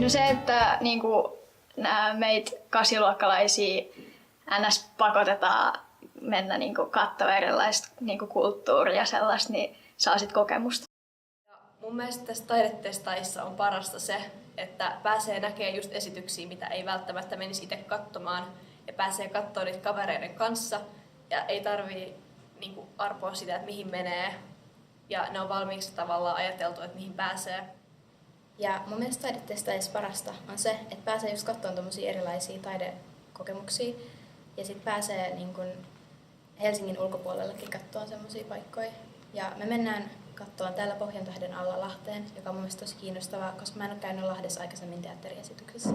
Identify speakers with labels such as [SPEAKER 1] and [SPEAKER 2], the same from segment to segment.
[SPEAKER 1] No se, että niinku, meitä kasiluokkalaisia NS pakotetaan mennä niinku, katsoa erilaista niinku, kulttuuria ja sellaista, niin saa sit kokemusta.
[SPEAKER 2] Mun mielestä tässä taidetestaajissa on parasta se, että pääsee näkemään just esityksiä, mitä ei välttämättä menisi itse katsomaan. Ja pääsee katsoa niitä kavereiden kanssa ja ei tarvii niinku, arpoa sitä, että mihin menee. Ja ne on valmiiksi tavallaan ajateltu, että mihin pääsee.
[SPEAKER 3] Ja mun mielestä taidetestaajissa parasta on se, että pääsee just katsomaan tommosia erilaisia taidekokemuksia. Ja sit pääsee niin kun Helsingin ulkopuolellakin katsomaan semmosia paikkoja. Ja me mennään katsomaan täällä Pohjantähden alla Lahteen, joka on mun mielestä tosi kiinnostavaa, koska mä en ole käynyt Lahdessa aikaisemmin teatteriesityksissä.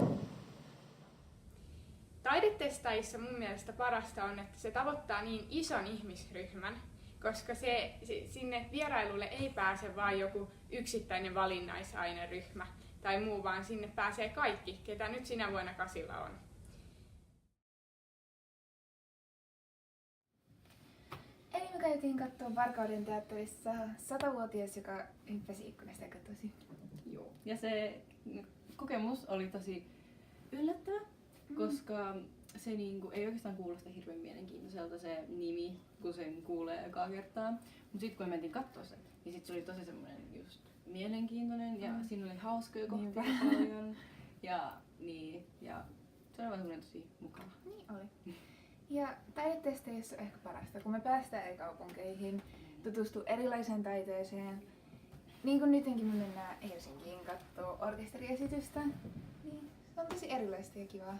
[SPEAKER 4] Taidetestaajissa mun mielestä parasta on, että se tavoittaa niin ison ihmisryhmän, koska sinne vierailulle ei pääse vain joku yksittäinen valinnaisaineryhmä tai muu, vaan sinne pääsee kaikki, ketä nyt sinä vuonna kasilla on.
[SPEAKER 5] Eli me käytiin katsoa Varkauden teatterissa 100-vuotias, joka hyppäsi ikkunasta ja katosi.
[SPEAKER 6] Joo. Ja se kokemus oli tosi yllättävä, koska se niinku ei oikeastaan kuulosta hirveän mielenkiintoiselta se nimi, kun sen kuulee ekaa kertaa. Mut sit kun me mentiin kattoo sen, niin sit se oli tosi semmoinen just mielenkiintoinen ja siinä oli hauskoja kohtia paljon. Ja se oli vaan semmoinen tosi mukava.
[SPEAKER 5] Niin oli. Ja taidetesteissä on ehkä parasta, kun me päästään eri kaupunkeihin, tutustuu erilaiseen taiteeseen. Niin kuin nytkin me mennään Helsinkiin kattoo orkesteriesitystä, niin se on tosi erilaista ja kivaa.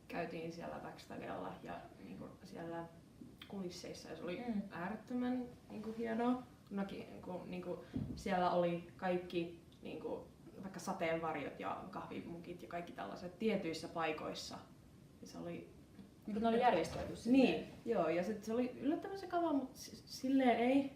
[SPEAKER 7] Käytiin siellä backstagella ja niinku siellä kulisseissa ja se oli äärettömän niinku hienoa. Niinku, siellä oli kaikki niinku, vaikka sateenvarjot ja kahvimukit ja kaikki tällaiset tietyissä paikoissa. Ja se oli
[SPEAKER 8] ne oli järjestelty
[SPEAKER 7] niin, joo, ja se oli yllättävän sekavaa, mutta silleen ei.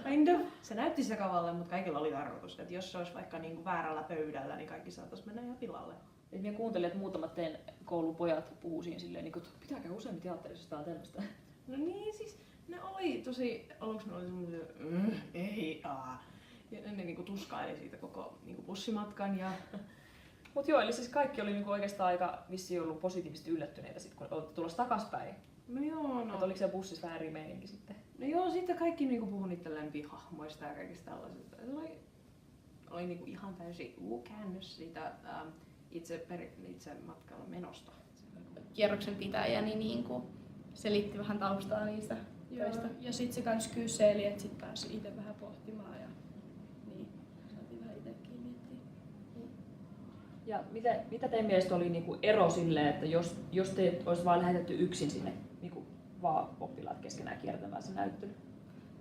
[SPEAKER 7] Kind of. Se näytti sekavalle, mutta kaikilla oli tarkoitus, että jos se olisi vaikka niinku väärällä pöydällä, niin kaikki saattaisi mennä ihan pilalle.
[SPEAKER 8] Et minä kuuntelin, että muutamat teidän koulupojat puhuu siinä silleen, että pitää käydä useammin teatterissa, jos tää on tällaista.
[SPEAKER 7] No niin, siis ne oli tosi, aluksi ne oli semmoisia, ja ne niinku tuskaili siitä koko niinku bussimatkan ja...
[SPEAKER 8] Mut joo, eli siis kaikki oli niinku oikeastaan aika vissiin ollut positiivisesti yllättyneitä sit, kun olette tulossa takaspäin.
[SPEAKER 7] No joo, no.
[SPEAKER 8] Et oliko siellä bussissa vähän eri meininki sitten?
[SPEAKER 7] No joo, sitten kaikki niinku puhui niiden lempihahmoista ja kaikista tällaisista. Se oli niinku ihan täysin käännös siitä itse matkalla menosta.
[SPEAKER 2] Kierroksen pitäjäni niinku selitti vähän taustaa niistä töistä.
[SPEAKER 9] Ja sit se kans kyseli, että sit pääsi itse vähän pohtimaan ja niin, saatiin vähän itekin miettiä.
[SPEAKER 8] Ja mitä teidän mielestä oli niinku ero silleen, että jos te olisi vaan lähetetty yksin sinne niinku vaan oppilaat keskenään kiertämään se näyttely?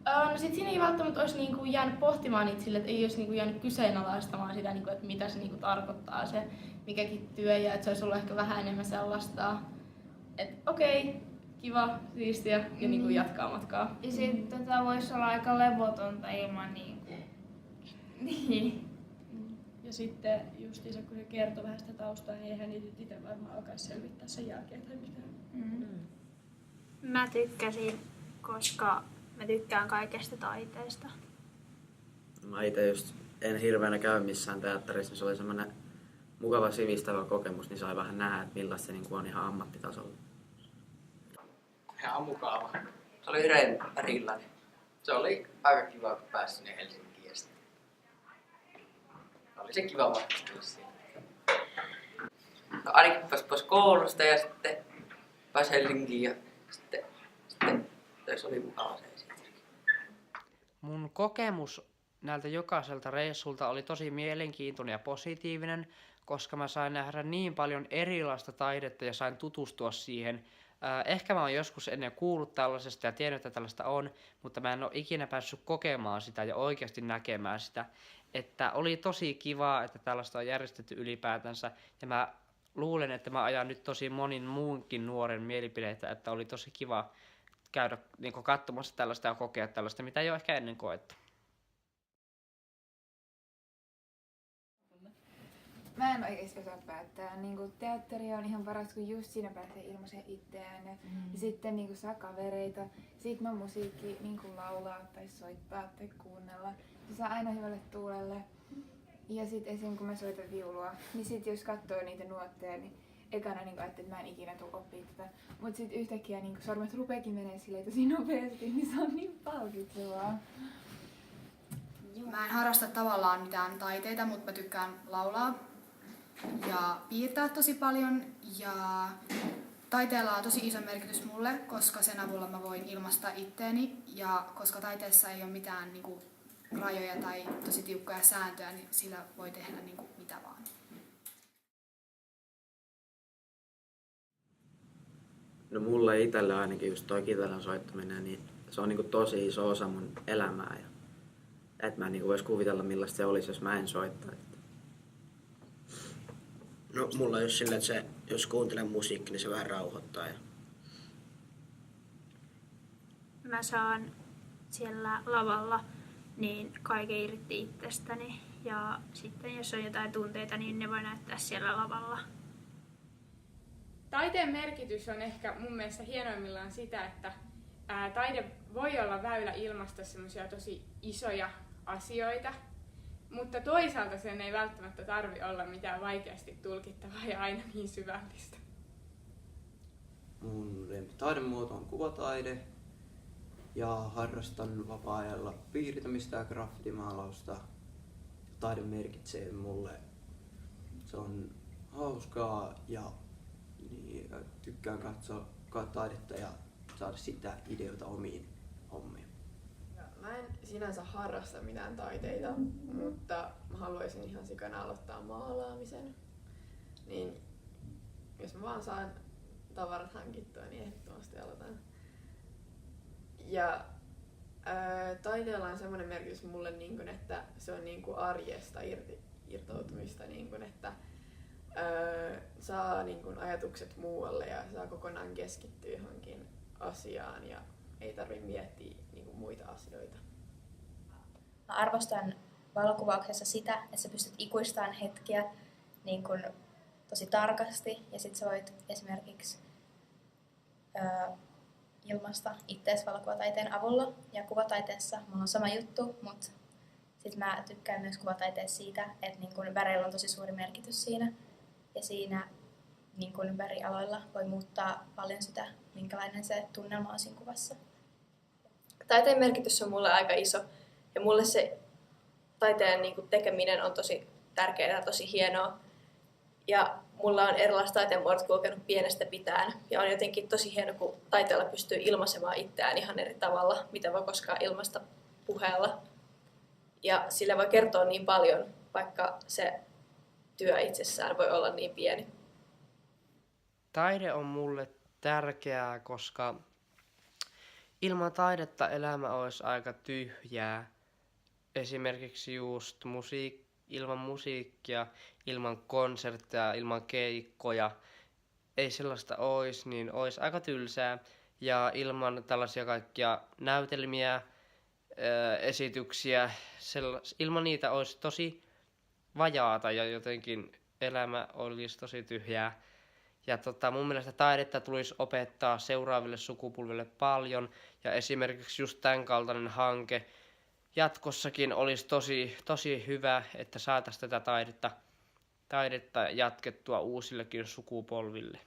[SPEAKER 9] No sit siinä ei välttämättä olisi niinku jäänyt pohtimaan niitä sille, että ei olisi niinku jäänyt kyseenalaistamaan sitä, niinku, että mitä se niinku tarkoittaa se mikäkin työ ja että se olisi ollut ehkä vähän enemmän sellaista, että okei, kiva, siistiä ja niinku jatkaa matkaa.
[SPEAKER 10] Ja sitten voisi olla aika levotonta ilman niinku. Niin.
[SPEAKER 9] Ja sitten justiinsa kun se kertoi vähän sitä taustaa, niin eihän niitä itse varmaan alkaisi selvittää sen jälkeen tai mitään.
[SPEAKER 10] Mä tykkäsin, koska mä tykkään kaikesta taiteesta.
[SPEAKER 11] Mä itse just en hirveänä käy missään teatterissa, niin se oli semmoinen mukava sivistävä kokemus, niin sai vähän nähdä, että millaista se on ihan ammattitasolla.
[SPEAKER 12] Ihan mukava. Se oli hirveän erilainen. Se oli aika kiva, kun pääsi sinne Helsinkiin ja sitten oli se kiva matkustella siinä. No ainakin pääsi pois koulusta ja sitten pääsi Helsinkiin ja sitten se oli mukava se esitys.
[SPEAKER 13] Mun kokemus näiltä jokaiselta reissulta oli tosi mielenkiintoinen ja positiivinen, koska mä sain nähdä niin paljon erilaista taidetta ja sain tutustua siihen. Ehkä mä oon joskus ennen kuullut tällaisesta ja tiennyt, että tällaista on, mutta mä en ole ikinä päässyt kokemaan sitä ja oikeasti näkemään sitä. Että oli tosi kivaa, että tällaista on järjestetty ylipäätänsä ja mä luulen, että mä ajan nyt tosi monin muunkin nuoren mielipideitä, että oli tosi kiva käydä niin katsomassa tällaista ja kokea tällaista, mitä ei ole ehkä ennen koettu.
[SPEAKER 5] Mä en oikeesti osaa päättää. Niinku, teatteri on ihan paras, kun just siinä pääsee ilmaiseen itseään. Ja sitten niinku, saa kavereita. Sitten on musiikki niinku, laulaa tai soittaa tai kuunnella. Se saa aina hyvälle tuulelle. Ja sitten esim. Kun mä soitan viulua, niin sit jos katsoo niitä nuotteja, niin ekana niin ajattelin, että mä en ikinä tule oppia tätä. Mut sit yhtäkkiä niin sormet rupeekin menee silleen tosi nopeasti, niin se on niin palkitsevaa.
[SPEAKER 14] Mä en harrasta tavallaan mitään taiteita, mutta mä tykkään laulaa ja piirtää tosi paljon. Ja taiteella on tosi iso merkitys mulle, koska sen avulla mä voin ilmaista itteeni. Ja koska taiteessa ei ole mitään niinku rajoja tai tosi tiukkoja sääntöjä, niin sillä voi tehdä niinku mitä vaan.
[SPEAKER 11] No mulle itselle ainakin just toi kitaran soittaminen, niin se on niinku tosi iso osa mun elämää. Ja et mä niinku vois kuvitella millaista se olisi, jos mä en soittaisi.
[SPEAKER 15] No mulla on just silleen, että se, jos kuuntelen musiikkia, niin se vähän rauhoittaa.
[SPEAKER 10] Mä saan siellä lavalla niin kaiken irti itsestäni ja sitten jos on jotain tunteita, niin ne voi näyttää siellä lavalla.
[SPEAKER 4] Taiteen merkitys on ehkä mun mielestä hienoimmillaan sitä, että taide voi olla väylä ilmaista semmoisia tosi isoja asioita, mutta toisaalta sen ei välttämättä tarvi olla mitään vaikeasti tulkittavaa ja aina niin syvällistä.
[SPEAKER 16] Mun lempitaidemuoto on kuvataide ja harrastan vapaa-ajalla piirtämistä ja graffitimaalausta. Taide merkitsee mulle. Se on hauskaa ja niin, tykkään katsoa taidetta ja saada sitä ideoita omiin hommiin.
[SPEAKER 17] Mä en sinänsä harrasta mitään taiteita, mutta mä haluaisin ihan sikana aloittaa maalaamisen. Niin jos mä vaan saan tavarat hankittua, niin ehdottomasti aloitan. Ja taiteella on semmoinen merkitys mulle, että se on arjesta irtautumista, että saa ajatukset muualle ja saa kokonaan keskittyä johonkin asiaan ja ei tarvitse miettiä muita asioita.
[SPEAKER 3] Mä arvostan valokuvauksessa sitä, että sä pystyt ikuistamaan hetkiä niin kun tosi tarkasti ja sit sä voit esimerkiksi ilmaista ittees valokuvataiteen avulla. Ja kuvataiteessa mulla on sama juttu, mutta sit mä tykkään myös kuvataiteessa siitä, että niin kun väreillä on tosi suuri merkitys siinä. Ja siinä niin kun värialoilla voi muuttaa paljon sitä, minkälainen se tunnelma on siinä kuvassa.
[SPEAKER 2] Taiteen merkitys on mulle aika iso ja mulle se taiteen tekeminen on tosi tärkeää ja tosi hienoa. Ja mulla on erilaiset taiteen muodot kulkenut pienestä pitäen ja on jotenkin tosi hieno, kun taiteella pystyy ilmaisemaan itseään ihan eri tavalla, mitä voi koskaan ilmaista puheella. Ja sillä voi kertoa niin paljon, vaikka se työ itsessään voi olla niin pieni.
[SPEAKER 13] Taide on mulle tärkeää, koska ilman taidetta elämä olisi aika tyhjää. Esimerkiksi just ilman musiikkia, ilman konsertteja, ilman keikkoja. Ei sellaista olisi, niin olisi aika tylsää. Ja ilman tällaisia kaikkia näytelmiä, esityksiä, ilman niitä olisi tosi vajaata ja jotenkin elämä olisi tosi tyhjää. Ja mun mielestä taidetta tulisi opettaa seuraaville sukupolville paljon. Ja esimerkiksi just tämän kaltainen hanke jatkossakin olisi tosi hyvä, että saataisiin tätä taidetta jatkettua uusillekin sukupolville.